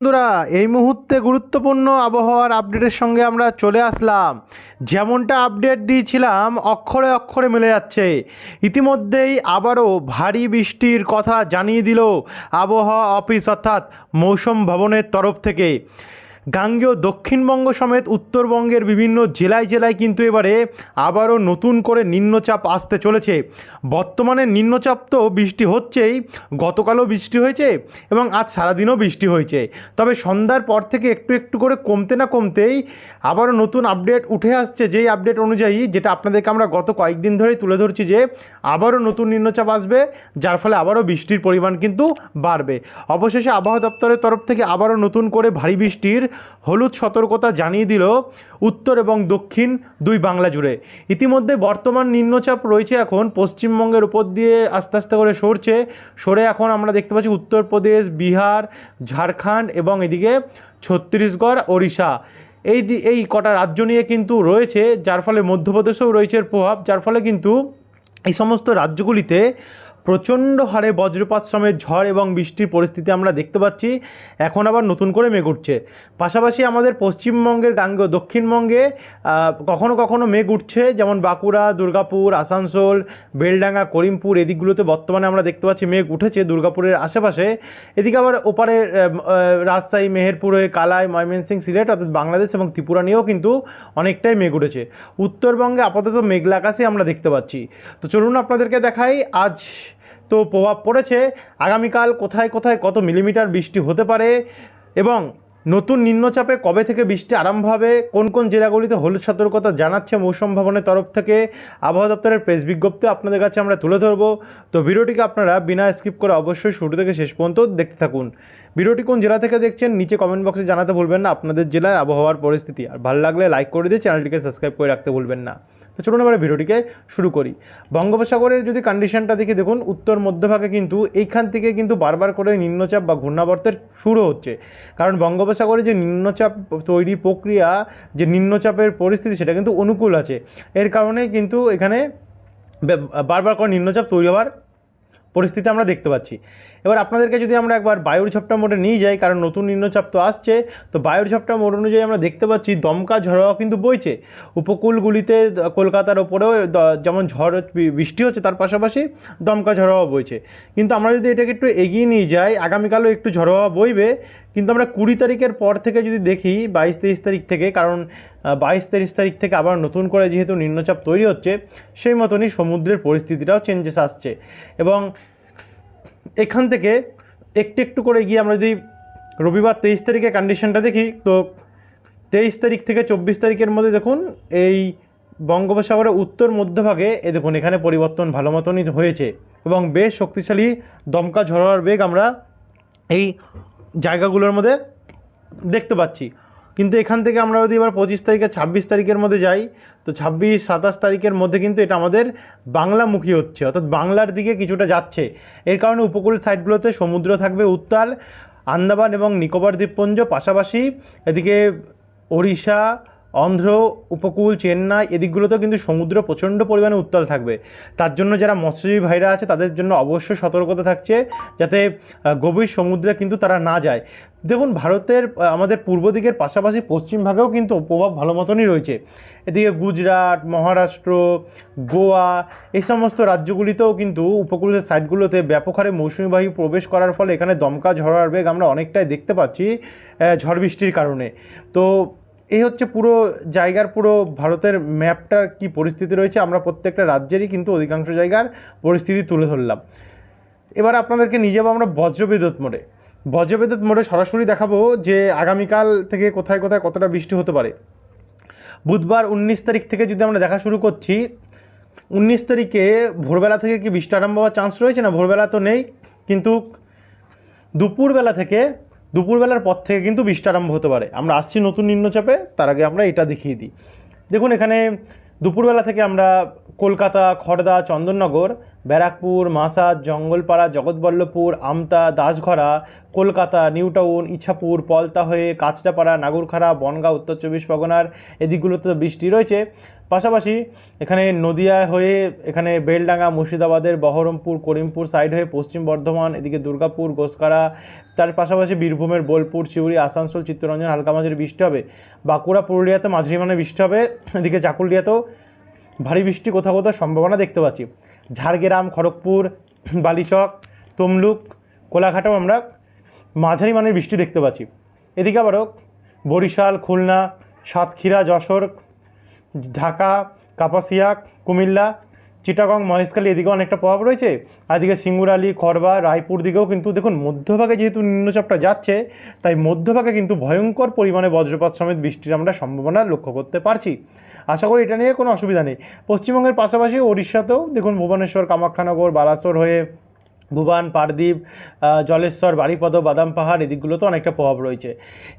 বন্ধুরা, এই মুহূর্তে গুরুত্বপূর্ণ আবহাওয়ার আপডেটের সঙ্গে আমরা চলে আসলাম। যেমনটা আপডেট দিয়েছিলাম অক্ষরে অক্ষরে মিলে যাচ্ছে। ইতিমধ্যেই আবারও ভারী বৃষ্টির কথা জানিয়ে দিল আবহাওয়া অফিস অর্থাৎ মৌসুম ভবনের তরফ থেকে। গাঙ্গেয় দক্ষিণবঙ্গ সমেত উত্তরবঙ্গের বিভিন্ন জেলায় জেলায় কিন্তু এবারে আবারও নতুন করে নিম্নচাপ আসতে চলেছে। বর্তমানে নিম্নচাপ তো বৃষ্টি হচ্ছেই, গতকালও বৃষ্টি হয়েছে এবং আজ সারাদিনও বৃষ্টি হয়েছে। তবে সন্ধ্যার পর থেকে একটু একটু করে কমতে না কমতেই আবারও নতুন আপডেট উঠে আসছে, যেই আপডেট অনুযায়ী যেটা আপনাদেরকে আমরা গত কয়েকদিন ধরেই তুলে ধরছি যে আবারও নতুন নিম্নচাপ আসবে, যার ফলে আবারও বৃষ্টির পরিমাণ কিন্তু বাড়বে। অবশেষে আবহাওয়া দপ্তরের তরফ থেকে আবারও নতুন করে ভারী বৃষ্টির হলুদ সতর্কতা জানিয়ে দিল উত্তর এবং দক্ষিণ দুই বাংলা জুড়ে। ইতিমধ্যে বর্তমান নিম্নচাপ রয়েছে এখন পশ্চিমবঙ্গের উপর দিয়ে আস্তে আস্তে করে সরে এখন আমরা দেখতে পাচ্ছি উত্তরপ্রদেশ, বিহার, ঝাড়খণ্ড এবং এদিকে ছত্তিশগড়, ওড়িশা এই কটা রাজ্য নিয়ে কিন্তু রয়েছে, যার ফলে মধ্যপ্রদেশেও রয়েছে এর প্রভাব, যার ফলে কিন্তু এই সমস্ত রাজ্যগুলিতে প্রচণ্ড হারে বজ্রপাত সমেত ঝড় এবং বৃষ্টির পরিস্থিতি আমরা দেখতে পাচ্ছি। এখন আবার নতুন করে মেঘ উঠছে। পাশাপাশি আমাদের পশ্চিমবঙ্গের গাঙ্গেয় দক্ষিণবঙ্গে কখনো কখনো মেঘ উঠছে, যেমন বাঁকুড়া, দুর্গাপুর, আসানসোল, বেলডাঙ্গা, করিমপুর এদিকগুলোতে বর্তমানে আমরা দেখতে পাচ্ছি মেঘ উঠেছে দুর্গাপুরের আশেপাশে। এদিকে আবার ওপারে রাজশাহী, মেহেরপুর হয়ে কালাই, ময়মনসিংহ, সিলেট অর্থাৎ বাংলাদেশ এবং ত্রিপুরা নিয়েও কিন্তু অনেকটাই মেঘ উঠেছে। উত্তরবঙ্গে আপাতত মেঘলা আকাশই আমরা দেখতে পাচ্ছি। তো চলুন আপনাদেরকে দেখাই আজ তো প্রভাব পড়েছে, আগামীকাল কোথায় কোথায় কত মিলিমিটার বৃষ্টি হতে পারে এবং নতুন নিম্নচাপে কবে থেকে বৃষ্টি আরম্ভ হবে, কোন কোন জেলাগুলিতে হলুদ সতর্কতা জানাচ্ছে মৌসুম ভবনের তরফ থেকে। আবহাওয়া দপ্তরের প্রেস বিজ্ঞপ্তি আপনাদের কাছে আমরা তুলে ধরবো। তো ভিডিওটিকে আপনারা বিনা স্কিপ করে অবশ্যই শুরু থেকে শেষ পর্যন্ত দেখতে থাকুন। ভিডিওটি কোন জেলা থেকে দেখছেন নিচে কমেন্ট বক্সে জানাতে ভুলবেন না আপনাদের জেলার আবহাওয়ার পরিস্থিতি। আর ভালো লাগলে লাইক করে দিয়ে চ্যানেলটিকে সাবস্ক্রাইব করে রাখতে ভুলবেন না। তো চলুন এবারে ভিডিওটিকে শুরু করি। বঙ্গোপসাগরের যদি কন্ডিশনটা দেখে দেখুন, উত্তর মধ্যভাগে কিন্তু এইখান থেকে কিন্তু বারবার করে নিম্নচাপ বা ঘূর্ণাবর্তের শুরু হচ্ছে। কারণ বঙ্গোপসাগরে যে নিম্নচাপ তৈরি প্রক্রিয়া, যে নিম্নচাপের পরিস্থিতি সেটা কিন্তু অনুকূল আছে। এর কারণেই কিন্তু এখানে বারবার করে নিম্নচাপ তৈরি হওয়ার পরিস্থিতি আমরা দেখতে পাচ্ছি। এবার আপনাদেরকে যদি আমরা একবার বায়ুর ঝাপটা মোডে নিয়ে যাই, কারণ নতুন নিম্নচাপ তো আসছে, তো বায়ুর ঝাপটা মোড অনুযায়ী আমরা দেখতে পাচ্ছি দমকা ঝড় কিন্তু বইছে উপকূলগুলিতে। কলকাতার ওপরেও যেমন ঝড় বৃষ্টি হচ্ছে, তার পাশাপাশি দমকা ঝড় বইছে। কিন্তু আমরা যদি এটাকে একটু এগিয়ে নিয়ে যাই, আগামীকালও একটু ঝড় বইবে, কিন্তু আমরা 20 তারিখের পর থেকে যদি দেখি 22-23 তারিখ থেকে, কারণ 22-23 তারিখ থেকে আবার নতুন করে যেহেতু নিম্নচাপ তৈরি হচ্ছে, সেই মতনই সমুদ্রের পরিস্থিতিটাও চেঞ্জেস আসছে। এবং এখান থেকে একটু একটু করে গিয়ে আমরা যদি রবিবার 23 তারিখে কন্ডিশনটা দেখি, তো 23 তারিখ থেকে 24 তারিখের মধ্যে দেখুন এই বঙ্গোপসাগরের উত্তর মধ্যভাগে দেখুন এখানে পরিবর্তন ভালো মতনই হয়েছে এবং বেশ শক্তিশালী দমকা ঝড়ার বেগ আমরা এই জায়গাগুলোর মধ্যে দেখতে পাচ্ছি। কিন্তু এখান থেকে আমরা যদি এবার 25 তারিখে 26 তারিখের মধ্যে যাই, তো 26-27 তারিখের মধ্যে কিন্তু এটা আমাদের বাংলামুখী হচ্ছে, অর্থাৎ বাংলার দিকে কিছুটা যাচ্ছে। এর কারণে উপকূল সাইডগুলোতে সমুদ্র থাকবে উত্তাল, আন্দামান এবং নিকোবর দ্বীপপুঞ্জ, পাশাপাশি এদিকে ওড়িশা, অন্ধ্র উপকূল, চেন্নাই এদিকগুলোতেও কিন্তু সমুদ্র প্রচণ্ড পরিমাণে উত্তাল থাকবে। তার জন্য যারা মৎস্যজীবী ভাইরা আছে তাদের জন্য অবশ্যই সতর্কতা থাকছে, যাতে গভীর সমুদ্রে কিন্তু তারা না যায়। দেখুন ভারতের আমাদের পূর্ব দিকের পাশাপাশি পশ্চিম ভাগেও কিন্তু প্রভাব ভালো মতনই রয়েছে। এদিকে গুজরাট, মহারাষ্ট্র, গোয়া এই সমস্ত রাজ্যগুলিতেও কিন্তু উপকূলের সাইডগুলোতে ব্যাপক হারে মৌসুমি বায়ু প্রবেশ করার ফলে এখানে দমকা ঝড়ার বেগ আমরা অনেকটাই দেখতে পাচ্ছি ঝড় বৃষ্টির কারণে। তো এই হচ্ছে পুরো জায়গার পুরো ভারতের ম্যাপটার কি পরিস্থিতি রয়েছে, আমরা প্রত্যেকটা রাজ্যেরই কিন্তু অধিকাংশ জায়গার পরিস্থিতি তুলে ধরলাম। এবার আপনাদেরকে নিয়ে যাবো আমরা বজ্রবিদ্যুৎ মোডে সরাসরি দেখাবো যে আগামীকাল থেকে কোথায় কোথায় কতটা বৃষ্টি হতে পারে। বুধবার 19 তারিখ থেকে যদি আমরা দেখা শুরু করছি, 19 তারিখে ভোরবেলা থেকে কি বৃষ্টি আরম্ভ হওয়ার চান্স রয়েছে? না, ভোরবেলা তো নেই, কিন্তু দুপুরবেলার পর থেকে কিন্তু বৃষ্টি আরম্ভ হতে পারে। আমরা আসছি নতুন নিম্নচাপে, তার আগে আমরা এটা দেখিয়ে দিই। দেখুন এখানে দুপুরবেলা থেকে আমরা কলকাতা, খড়দা, চন্দননগর, ব্যারাকপুর, মাসাদ, জঙ্গলপাড়া, জগৎবল্লভপুর, আমতা, দাসঘরা, কলকাতা, নিউ টাউন, ইছাপুর, পলতা হয়ে কাঁচরাপাড়া, নাগরখাড়া, বনগাঁ, উত্তর চব্বিশ পরগনার এদিকগুলোতে বৃষ্টি রয়েছে। পাশাপাশি এখানে নদিয়া হয়ে এখানে বেলডাঙ্গা, মুর্শিদাবাদের বহরমপুর, করিমপুর সাইড হয়ে পশ্চিম বর্ধমান, এদিকে দুর্গাপুর, গোসকারা, তার পাশাপাশি বীরভূমের বোলপুর, চিউড়ি, আসানসোল, চিত্তরঞ্জন হালকা মাঝারি বৃষ্টি হবে। বাঁকুড়া, পুরুলিয়াতে মাঝারি মানে বৃষ্টি হবে। এদিকে চাকুলিয়াতেও ভারী বৃষ্টি কোথাও কোথাও সম্ভাবনা দেখতে পাচ্ছি। ঝাড়গ্রাম, খড়গপুর, বালিচক, তমলুক, কোলাঘাটেও আমরা মাঝারি মানের বৃষ্টি দেখতে পাচ্ছি। এদিকে আবারও বরিশাল, খুলনা, সাতক্ষীরা, যশোর, ঢাকা, কাপাসিয়া, কুমিল্লা, চিটাগং, মহেশখালী এদিকেও অনেকটা প্রভাব রয়েছে। আর এদিকে সিঙ্গুরালি, খড়বা, রায়পুর দিকেও কিন্তু দেখুন মধ্যভাগে যেহেতু নিম্নচাপটা যাচ্ছে, তাই মধ্যভাগে কিন্তু ভয়ঙ্কর পরিমাণে বজ্রপাত সমেত বৃষ্টির আমরা সম্ভাবনা লক্ষ্য করতে পারছি। আশা করি এটা নিয়ে কোনো অসুবিধা নেই। পশ্চিমবঙ্গের পাশাপাশি ওড়িশাতেও দেখুন ভুবনেশ্বর, কামাখ্যানগর, বালাসোর হয়ে ভুবান, পারদ্বীপ, জলেশ্বর, বারিপদ, বাদাম পাহাড় এদিকগুলোতে অনেকটা প্রভাব রয়েছে।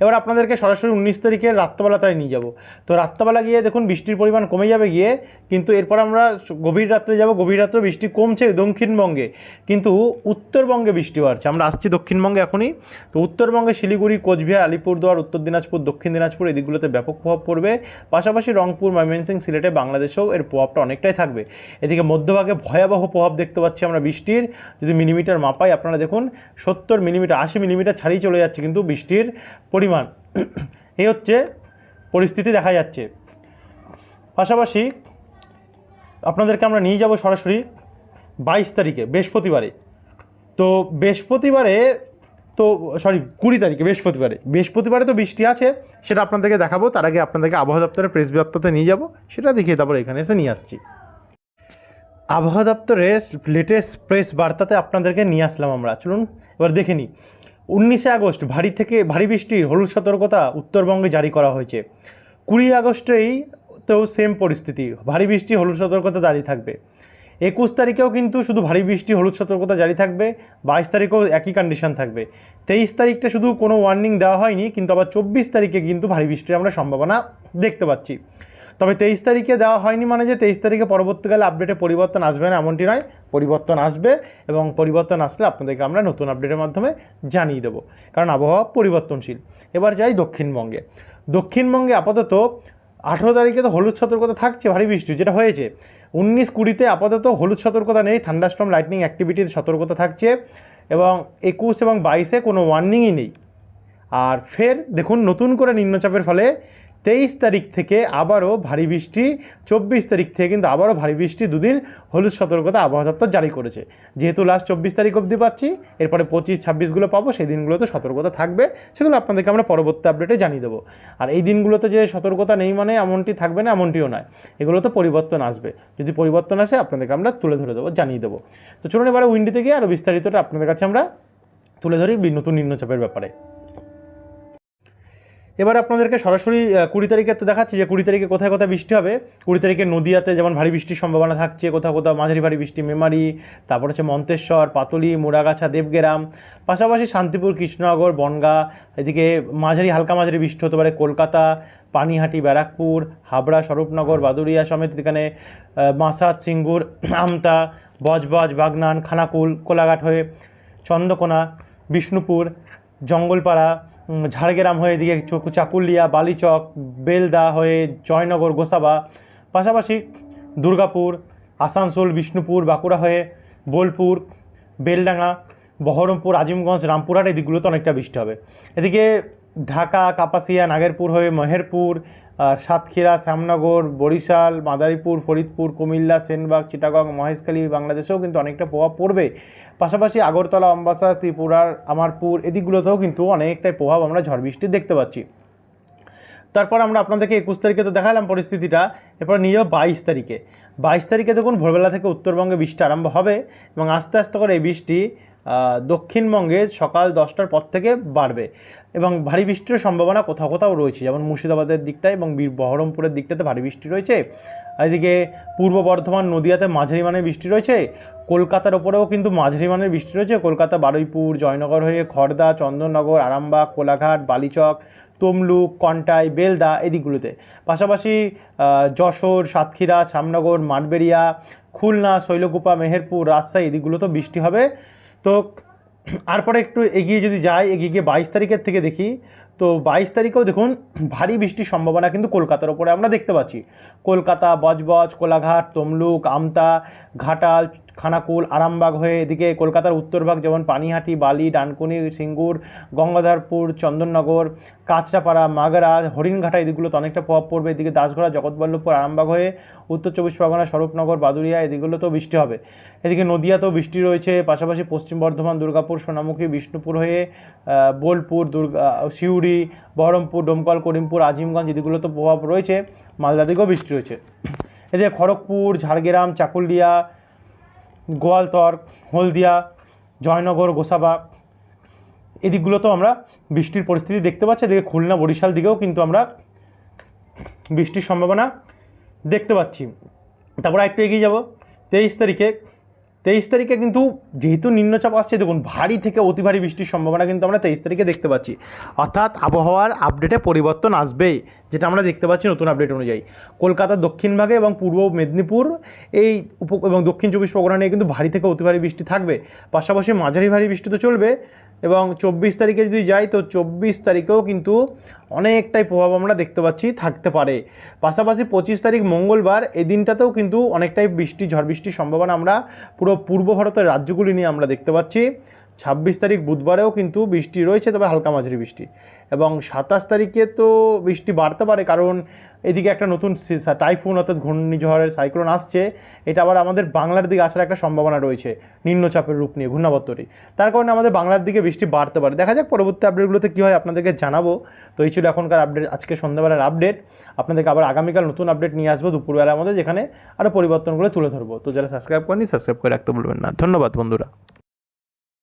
এবার আপনাদেরকে সরাসরি 19 তারিখে রাত্রেবেলাটায় নিয়ে যাব। তো রাত্রেবেলা গিয়ে দেখুন বৃষ্টির পরিমাণ কমে যাবে গিয়ে, কিন্তু এরপর আমরা গভীর রাত্রে যাব। গভীর রাত্রে বৃষ্টি কমছে দক্ষিণবঙ্গে, কিন্তু উত্তরবঙ্গে বৃষ্টি বাড়ছে। আমরা আসছি দক্ষিণবঙ্গে এখনই। তো উত্তরবঙ্গে শিলিগুড়ি, কোচবিহার, আলিপুরদুয়ার, উত্তর দিনাজপুর, দক্ষিণ দিনাজপুর এদিকগুলোতে ব্যাপক প্রভাব পড়বে। পাশাপাশি রংপুর, ময়মনসিংহ, সিলেটে, বাংলাদেশেও এর প্রভাবটা অনেকটাই থাকবে। এদিকে মধ্যভাগে ভয়াবহ প্রভাব দেখতে পাচ্ছি আমরা বৃষ্টির। যদি মিলিমিটার মাপাই আপনারা দেখুন 70 মিলিমিটার, 80 মিলিমিটার ছাড়িয়ে চলে যাচ্ছে কিন্তু বৃষ্টির পরিমাণ। এই হচ্ছে পরিস্থিতি দেখা যাচ্ছে। পাশাপাশি আপনাদেরকে আমরা নিয়ে যাব সরাসরি 22 তারিখে বৃহস্পতিবারে। তো বৃহস্পতিবারে তো 20 তারিখে বৃহস্পতিবারে তো বৃষ্টি আছে, সেটা আপনাদেরকে দেখাবো। তার আগে আপনাদেরকে আবহাওয়া দপ্তরের প্রেস বার্তাতে নিয়ে যাব, সেটা দেখিয়ে তারপর এখানে এসে নিয়ে আসছি। আবহাওয়া দপ্তরের লেটেস্ট প্রেস বার্তাতে আপনাদেরকে নিয়ে আসলাম আমরা। চলুন এবার দেখে নিই। 19 আগস্ট ভারী থেকে ভারী বৃষ্টির হলুদ সতর্কতা উত্তরবঙ্গে জারি করা হয়েছে। 20 আগস্টেই তো সেম পরিস্থিতি, ভারী বৃষ্টি হলুদ সতর্কতা জারি থাকবে। 21 তারিখেও কিন্তু শুধু ভারী বৃষ্টি হলুদ সতর্কতা জারি থাকবে। 22 তারিখেও একই কন্ডিশন থাকবে। 23 তারিখটা শুধু কোনো ওয়ার্নিং দেওয়া হয়নি, কিন্তু আবার 24 তারিখে কিন্তু ভারী বৃষ্টির আমরা সম্ভাবনা দেখতে পাচ্ছি। তবে 23 তারিখে দেওয়া হয়নি মানে যে 23 তারিখে পরবর্তীকালে আপডেটে পরিবর্তন আসবে না এমনটি নয়, পরিবর্তন আসবে, এবং পরিবর্তন আসলে আপনাদেরকে আমরা নতুন আপডেটের মাধ্যমে জানিয়ে দেবো, কারণ আবহাওয়া পরিবর্তনশীল। এবার যাই দক্ষিণবঙ্গে। দক্ষিণবঙ্গে আপাতত 18 তারিখে তো হলুদ সতর্কতা থাকছে ভারী বৃষ্টি, যেটা হয়েছে। 19-20-তে আপাতত হলুদ সতর্কতা নেই, থান্ডারস্টর্ম, লাইটনিং অ্যাক্টিভিটির সতর্কতা থাকছে, এবং 21 এবং 22-এ কোনো ওয়ার্নিংই নেই। আর ফের দেখুন নতুন করে নিম্নচাপের ফলে 23 তারিখ থেকে আবারও ভারী বৃষ্টি, 24 তারিখ থেকে কিন্তু আবারও ভারী বৃষ্টি, দুদিন হলুদ সতর্কতা আবহাওয়া দপ্তর জারি করেছে। যেহেতু লাস্ট 24 তারিখ অবধি পাচ্ছি, এরপরে 25-26গুলো পাবো, সেই দিনগুলোতে সতর্কতা থাকবে, সেগুলো আপনাদেরকে আমরা পরবর্তী আপডেটে জানিয়ে দেবো। আর এই দিনগুলোতে যে সতর্কতা নেই মানে এমনটি থাকবে না এমনটিও নয়, এগুলোতে পরিবর্তন আসবে। যদি পরিবর্তন আসে আপনাদেরকে আমরা তুলে ধরে দেবো, জানিয়ে দেবো। তো চলুন এবারে উইন্ডি থেকে আরও বিস্তারিতটা আপনাদের কাছে আমরা তুলে ধরি নতুন নিম্নচাপের ব্যাপারে। এবার আপনাদেরকে সরাসরি 20 তারিখে তো দেখাচ্ছি যে 20 তারিখে কোথায় কোথায় বৃষ্টি হবে। 20 তারিখে নদিয়াতে যেমন ভারী বৃষ্টির সম্ভাবনা থাকছে, কোথাও কোথাও মাঝারি ভারী বৃষ্টি, মেমারি, তারপর হচ্ছে মন্তেশ্বর, পাতলি, মুড়াগাছা, দেবগ্রাম, পাশাপাশি শান্তিপুর, কৃষ্ণনগর, বনগাঁ, এদিকে মাঝারি হালকা মাঝারি বৃষ্টি হতে পারে কলকাতা, পানিহাটি, ব্যারাকপুর, হাবড়া, স্বরূপনগর, বাদুড়িয়া সমেত এখানে মাসাদ, সিঙ্গুর, আমতা, বজবজ, বাগনান, খানাকুল, কোলাঘাট হয়ে চন্দ্রকোনা, বিষ্ণুপুর, জঙ্গলপাড়া, ঝাড়গ্রাম হয়ে এদিকে চাকুলিয়া, বালিচক, বেলদা হয়ে জয়নগর, গোসাবা, পাশাপাশি দুর্গাপুর, আসানসোল, বিষ্ণুপুর, বাঁকুড়া হয়ে বোলপুর, বেলডাঙ্গা, বহরমপুর, আজিমগঞ্জ, রামপুরহাট এই দিকগুলোতে অনেকটা বৃষ্টি হবে। এদিকে ঢাকা, কাপাসিয়া, নাগেরপুর হয়ে মেহেরপুর, সাতক্ষীরা, শ্যামনগর, বরিশাল, মাদারীপুর, ফরিদপুর, কুমিল্লা, সেনবাগ, চিটাগং, মহেশখালী বাংলাদেশেও কিন্তু অনেকটা প্রভাব পড়বে। পাশাপাশি আগরতলা, অম্বাসা, ত্রিপুরার আমারপুর এদিকগুলোতেও কিন্তু অনেকটাই প্রভাব আমরা ঝড় বৃষ্টি দেখতে পাচ্ছি। তারপর আমরা আপনাদেরকে 21 তারিখে তো দেখালাম পরিস্থিতিটা, এরপর নিয়ে যাবো 22 তারিখে। 22 তারিখে দেখুন ভোরবেলা থেকে উত্তরবঙ্গে বৃষ্টি আরম্ভ হবে, এবং আস্তে আস্তে করে এই বৃষ্টি দক্ষিণবঙ্গে সকাল 10টার পর থেকে বাড়বে এবং ভারী বৃষ্টির সম্ভাবনা কোথাও কোথাও রয়েছে, যেমন মুর্শিদাবাদের দিকটায় এবং বহরমপুরের দিকটাতে ভারী বৃষ্টি রয়েছে। এদিকে পূর্ব বর্ধমান, নদিয়াতে মাঝারি মানের বৃষ্টি রয়েছে। কলকাতার ওপরেও কিন্তু মাঝারি মানের বৃষ্টি রয়েছে। কলকাতা বারুইপুর, জয়নগর হয়ে খড়দা, চন্দননগর, আরামবাগ, কোলাঘাট, বালিচক, তমলুক, কন্টাই, বেলদা এই দিকগুলোতে। পাশাপাশি যশোর, সাতক্ষীরা, শ্যামনগর, মাঠবেড়িয়া, খুলনা, শৈলকুপা, মেহেরপুর, রাজশাহী এই দিকগুলোতেও বৃষ্টি হবে। তো তারপরে একটু এগিয়ে যদি যাই, এগিয়ে গিয়ে 22 তারিখের থেকে দেখি, তো 22 তারিখেও দেখুন ভারী বৃষ্টির সম্ভাবনা কিন্তু কলকাতার ওপরে আমরা দেখতে পাচ্ছি। কলকাতা, বজবজ, কোলাঘাট, তমলুক, আমতা, ঘাটাল, খানাকুল, আরামবাগ হয়ে এদিকে কলকাতার উত্তরভাগ যেমন পানিহাটি, বালি, ডানকুনি, সিঙ্গুর, গঙ্গাধরপুর, চন্দননগর, কাঁচরাপাড়া, মাগরা, হরিণঘাটা এদিকগুলোতে অনেকটা প্রভাব পড়বে। এদিকে দাসগড়া, জগৎবল্লভপুর, আরামবাগ হয়ে উত্তর 24 পরগনা, স্বরূপনগর, বাদুড়িয়া এদিকগুলোতেও বৃষ্টি হবে। এদিকে নদিয়াতেও বৃষ্টি রয়েছে। পাশাপাশি পশ্চিম বর্ধমান, দুর্গাপুর, সোনামুখী, বিষ্ণুপুর হয়ে বোলপুর, সিউড়ি, বহরমপুর, ডোমকল, করিমপুর, আজিমগঞ্জ এদিকগুলোতে প্রভাব রয়েছে। মালদা দিকেও বৃষ্টি রয়েছে। এদিকে খড়গপুর, ঝাড়গ্রাম, চাকুলিয়া, গোয়ালতর, হলদিয়া, জয়নগর, গোসাবা এদিকগুলোতেও আমরা বৃষ্টির পরিস্থিতি দেখতে পাচ্ছি। এদিকে খুলনা, বরিশাল দিকেও কিন্তু আমরা বৃষ্টির সম্ভাবনা দেখতে পাচ্ছি। তারপর একটু এগিয়ে যাব 23 তারিখে। 23 তারিখে কিন্তু যেহেতু নিম্নচাপ আসছে, দেখুন ভারী থেকে অতি ভারী বৃষ্টির সম্ভাবনা কিন্তু আমরা 23 তারিখে দেখতে পাচ্ছি। অর্থাৎ আবহাওয়ার আপডেটে পরিবর্তন আসবেই, যেটা আমরা দেখতে পাচ্ছি নতুন আপডেট অনুযায়ী। কলকাতার দক্ষিণভাগে এবং পূর্ব মেদিনীপুর এই এবং দক্ষিণ 24 পরগনা নিয়ে কিন্তু ভারী থেকে অতি ভারী বৃষ্টি থাকবে। পাশাপাশি মাঝারি ভারী বৃষ্টি তো চলবে। এবং 24 তারিখে যদি যাই, তো 24 তারিখেও কিন্তু অনেকটাই প্রভাব আমরা দেখতে পাচ্ছি থাকতে পারে। পাশাপাশি 25 তারিখ মঙ্গলবার এই দিনটাতেও কিন্তু অনেকটাই বৃষ্টি, ঝড় বৃষ্টির সম্ভাবনা আমরা পুরো পূর্ব ভারতের রাজ্যগুলি নিয়ে আমরা দেখতে পাচ্ছি। 26 তারিখ বুধবারেও কিন্তু বৃষ্টি রয়েছে, তবে হালকা মাঝারি বৃষ্টি। এবং 27 তারিখে তো বৃষ্টি বাড়তে পারে, কারণ এদিকে একটা নতুন টাইফুন অর্থাৎ ঘূর্ণিঝড়ের সাইক্লোন আসছে। এটা আবার আমাদের বাংলার দিকে আসার একটা সম্ভাবনা রয়েছে নিম্নচাপের রূপ নিয়ে, ঘূর্ণাবর্তটি। তার কারণে আমাদের বাংলার দিকে বৃষ্টি বাড়তে পারে। দেখা যাক পরবর্তী আপডেটগুলোতে কী হয়, আপনাদেরকে জানাবো। তো এই ছিল এখনকার আপডেট, আজকে সন্ধ্যাবেলার আপডেট। আপনাদেরকে আবার আগামীকাল নতুন আপডেট নিয়ে আসবো দুপুরবেলার মধ্যে, যেখানে আরও পরিবর্তনগুলো তুলে ধরবো। তো যারা সাবস্ক্রাইব করেনি সাবস্ক্রাইব করে রাখতে বলবেন না। ধন্যবাদ বন্ধুরা।